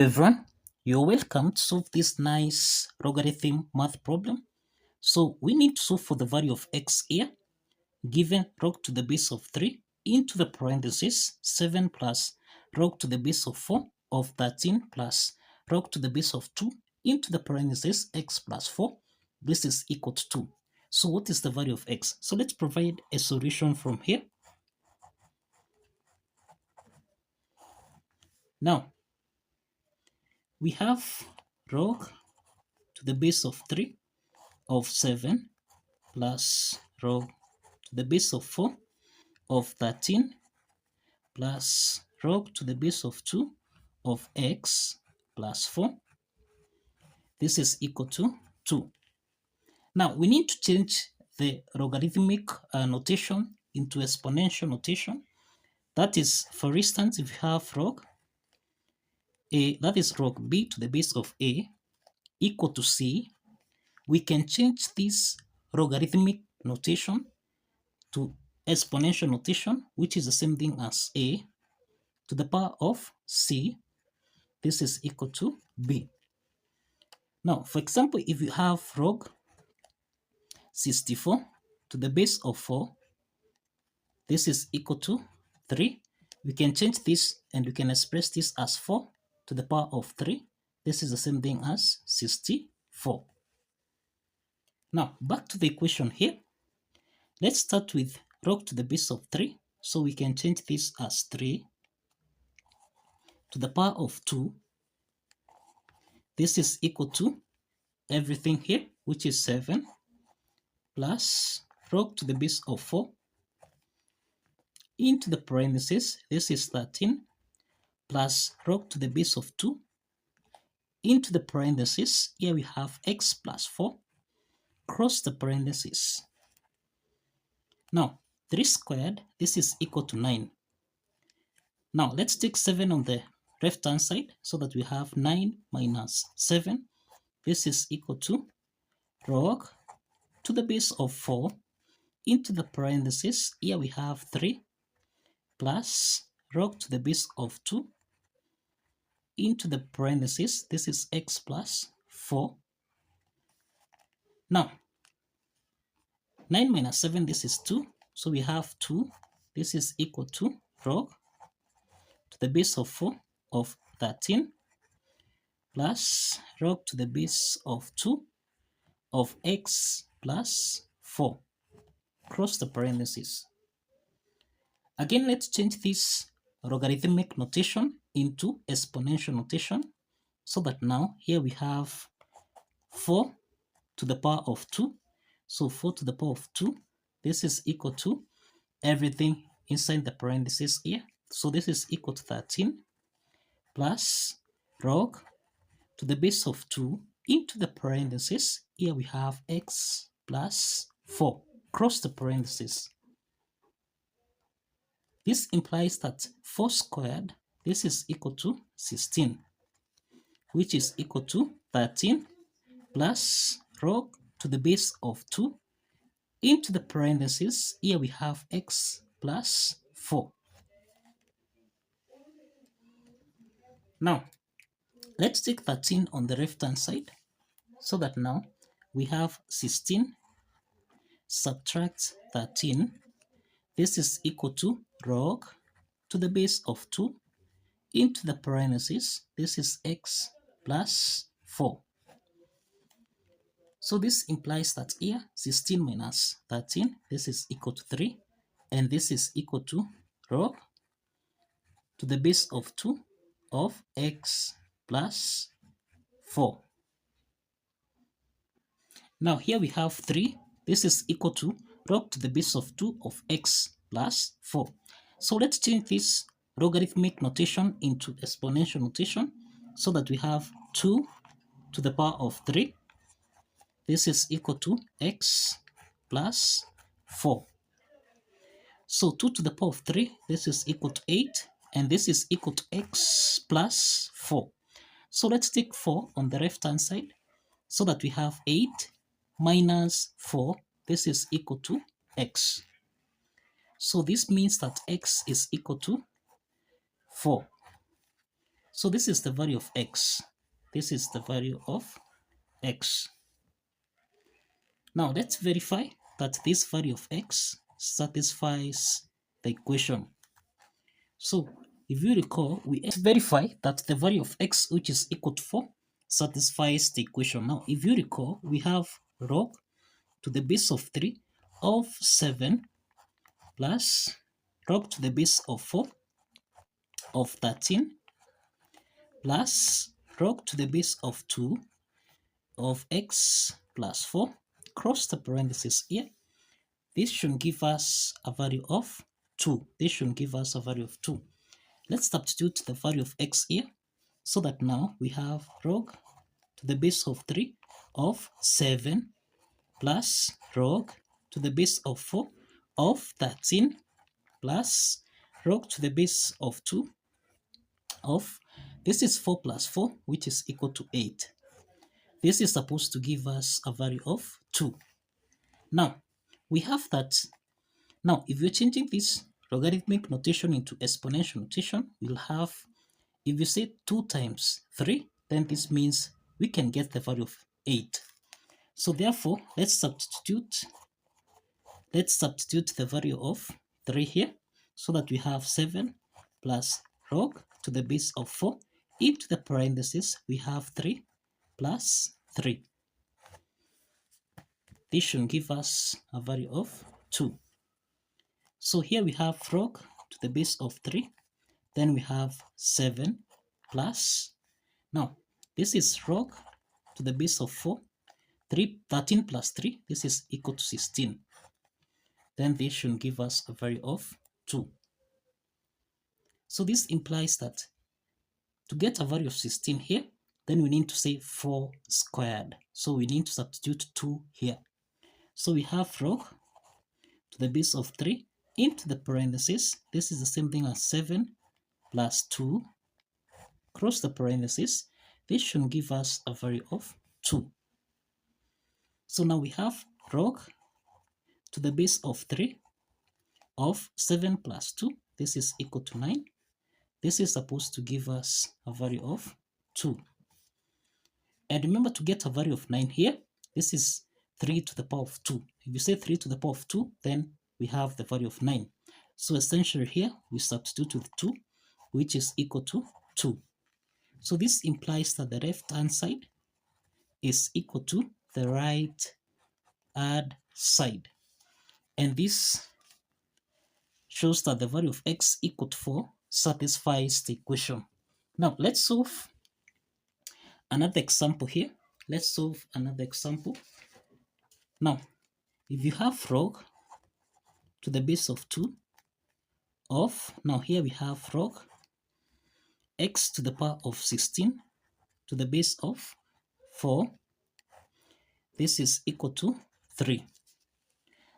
Everyone, you're welcome to solve this nice logarithm math problem. So we need to solve for the value of x here, given log to the base of 3 into the parenthesis 7 plus log to the base of 4 of 13 plus log to the base of 2 into the parenthesis x plus 4. This is equal to 2. So what is the value of x? So let's provide a solution from here. Now, we have log to the base of 3 of 7 plus log to the base of 4 of 13 plus log to the base of 2 of x plus 4. This is equal to 2. Now we need to change the logarithmic notation into exponential notation. That is, for instance, if you have log a, that is log b to the base of a equal to c, we can change this logarithmic notation to exponential notation, which is the same thing as a to the power of c. This is equal to b. Now, for example, if you have log 64 to the base of 4, this is equal to 3. We can change this and we can express this as 4 to the power of 3. This is the same thing as 64. Now, back to the equation here. Let's start with log to the base of 3. So we can change this as 3 to the power of 2. This is equal to everything here, which is 7, plus log to the base of 4 into the parentheses. This is 13, plus log to the base of 2 into the parentheses. Here we have x plus 4, cross the parentheses. Now, 3 squared, this is equal to 9. Now, let's take 7 on the left-hand side so that we have 9 minus 7. This is equal to log to the base of 4 into the parentheses. Here we have 3 plus log to the base of 2 into the parentheses. This is x plus 4. Now, 9 minus 7, this is 2. So we have 2. This is equal to log to the base of 4 of 13 plus log to the base of 2 of x plus 4. Cross the parentheses. Again, let's change this logarithmic notation into exponential notation so that now here we have 4 to the power of 2. So 4 to the power of 2, this is equal to everything inside the parentheses here. So this is equal to 13 plus log to the base of 2 into the parentheses. Here we have x plus 4. Cross the parentheses. This implies that 4 squared, this is equal to 16, which is equal to 13 plus log to the base of 2 into the parentheses. Here we have x plus 4. Now, let's take 13 on the left-hand side so that now we have 16 subtract 13. This is equal to log to the base of 2 into the parentheses. This is x plus 4. So this implies that here 16 minus 13, this is equal to 3, and this is equal to log to the base of 2 of x plus 4. Now here we have 3. This is equal to log to the base of 2 of x plus 4. So let's change this logarithmic notation into exponential notation so that we have 2 to the power of 3. This is equal to x plus 4. So 2 to the power of 3, this is equal to 8, and this is equal to x plus 4. So let's take 4 on the left-hand side so that we have 8 minus 4. This is equal to x. So this means that x is equal to 4. So this is the value of x. This is the value of x. Now let's verify that this value of x satisfies the equation. So if you recall, we verify that the value of x, which is equal to 4, satisfies the equation. Now if you recall, we have log to the base of 3 of 7 plus log to the base of 4 of 13 plus log to the base of 2 of x plus 4, cross the parentheses here. This should give us a value of 2. This should give us a value of 2. Let's substitute the value of x here, so that now we have log to the base of 3 of 7 plus log to the base of 4 of 13 plus log to the base of 2 of, this is 4 plus 4, which is equal to 8. This is supposed to give us a value of 2. Now, we have that. Now, if you're changing this logarithmic notation into exponential notation, we'll have, if you say 2 times 3, then this means we can get the value of 8. So therefore, let's substitute the value of 3 here, so that we have 7 plus log to the base of 4 into the parentheses, we have 3 plus 3. This should give us a value of 2. So here we have log to the base of 3, then we have 7 plus, now this is log to the base of 4, 13 plus 3, this is equal to 16. Then this should give us a value of 2. So this implies that to get a value of 16 here, then we need to say 4 squared. So we need to substitute 2 here. So we have log to the base of 3 into the parentheses. This is the same thing as 7 plus 2, cross the parentheses. This should give us a value of 2. So now we have log to the base of 3 of 7 plus 2. This is equal to 9. This is supposed to give us a value of 2. And remember, to get a value of 9 here, this is 3 to the power of 2. If you say 3 to the power of 2, then we have the value of 9. So essentially here, we substitute with 2, which is equal to 2. So this implies that the left-hand side is equal to the right-hand side. And this shows that the value of x equal to 4 satisfies the equation. Now, let's solve another example here. Let's solve another example. Now, if you have log to the base of 2 of, now here we have log x to the power of 16 to the base of 4, this is equal to 3.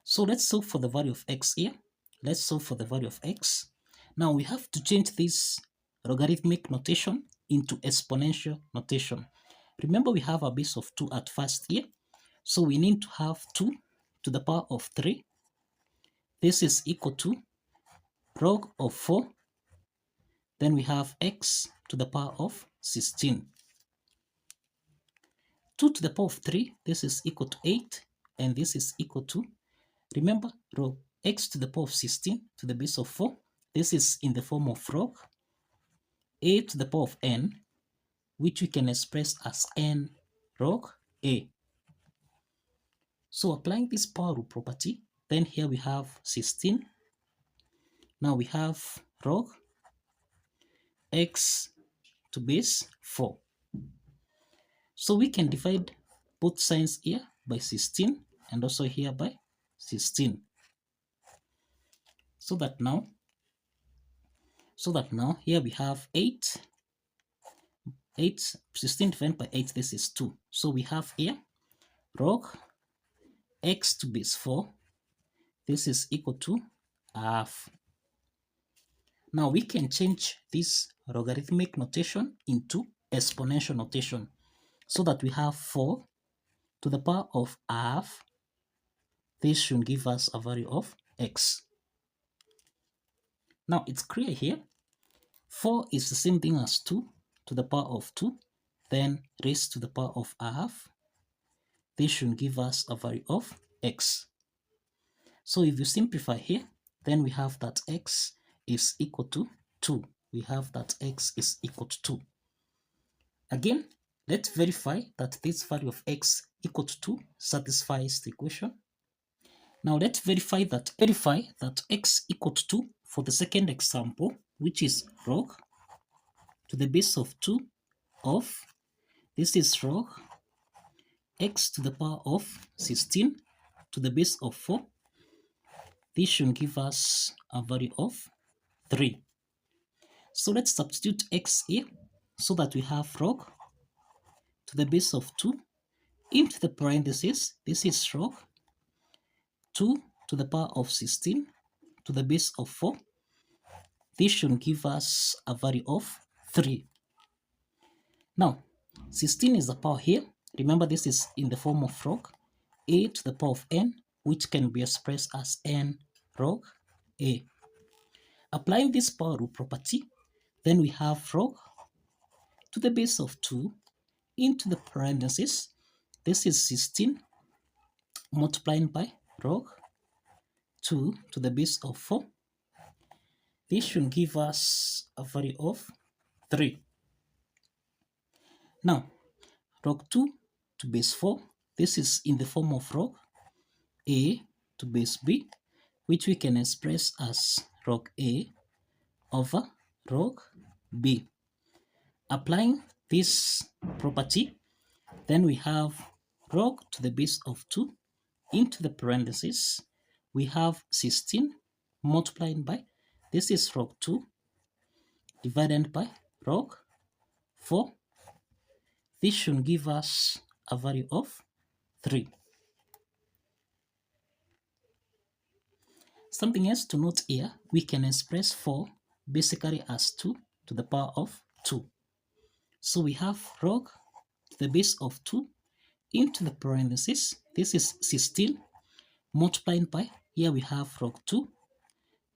So let's solve for the value of x here. Let's solve for the value of x. Now we have to change this logarithmic notation into exponential notation. Remember, we have a base of 2 at first here. So we need to have 2 to the power of 3. This is equal to log of 4. Then we have x to the power of 16. 2 to the power of 3, this is equal to 8. And this is equal to, remember, log x to the power of 16 to the base of 4. This is in the form of log a to the power of n, which we can express as n log a. So applying this power rule property, then here we have 16. Now we have log x to base 4. So we can divide both signs here by 16 and also here by 16. So that now here we have 16 divided by 8, this is 2. So we have here log x to base 4, this is equal to half. Now we can change this logarithmic notation into exponential notation, so that we have 4 to the power of half. This should give us a value of x. Now it's clear here, 4 is the same thing as 2 to the power of 2, then raised to the power of a half. This should give us a value of x. So if you simplify here, then we have that x is equal to 2. We have that x is equal to 2. Again, let's verify that this value of x equal to 2 satisfies the equation. Now let's verify that x equal to 2 for the second example, which is log to the base of 2 of, this is log x to the power of 16 to the base of 4. This should give us a value of 3. So let's substitute x here so that we have log to the base of 2 into the parentheses. This is log 2 to the power of 16 to the base of 4. This should give us a value of 3. Now, 16 is the power here. Remember, this is in the form of log a to the power of n, which can be expressed as n log a. Applying this power rule property, then we have log to the base of 2 into the parentheses. This is 16 multiplying by log 2 to the base of 4. This should give us a value of 3. Now, log 2 to base 4, this is in the form of log a to base b, which we can express as log a over log b. Applying this property, then we have log to the base of 2 into the parentheses. We have 16 multiplying by, this is log 2 divided by log 4. This should give us a value of 3. Something else to note here, we can express 4 basically as 2 to the power of 2. So we have log to the base of 2 into the parentheses. This is 16 multiplying by, here we have log 2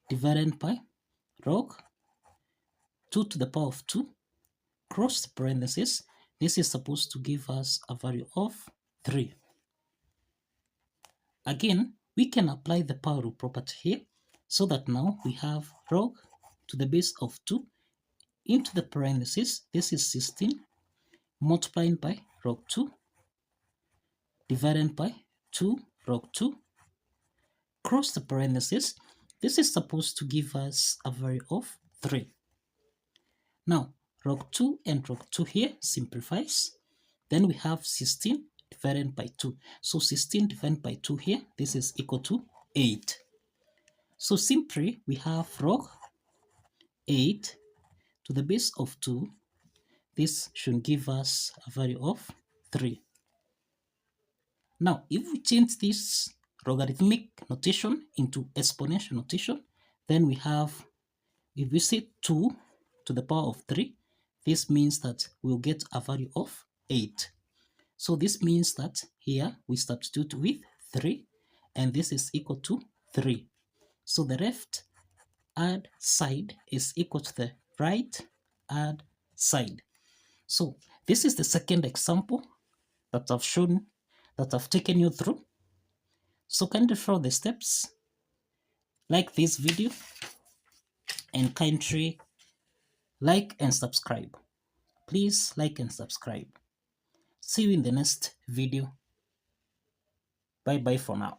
divided by log 2 to the power of 2, cross the parentheses. This is supposed to give us a value of 3. Again, we can apply the power rule property here so that now we have log to the base of 2 into the parentheses. This is 16 multiplying by log 2 divided by 2 log 2, cross the parentheses. This is supposed to give us a value of 3. Now, log 2 and log 2 here simplifies. Then we have 16 divided by 2. So 16 divided by 2 here, this is equal to 8. So simply, we have log 8 to the base of 2. This should give us a value of 3. Now, if we change this logarithmic notation into exponential notation, then we have, if we say 2 to the power of 3, this means that we'll get a value of 8. So this means that here we substitute with 3, and this is equal to 3. So the left hand side is equal to the right hand side. So this is the second example that I've shown, that I've taken you through. So kindly follow the steps, like this video, and kindly like and subscribe. Please like and subscribe. See you in the next video. Bye bye for now.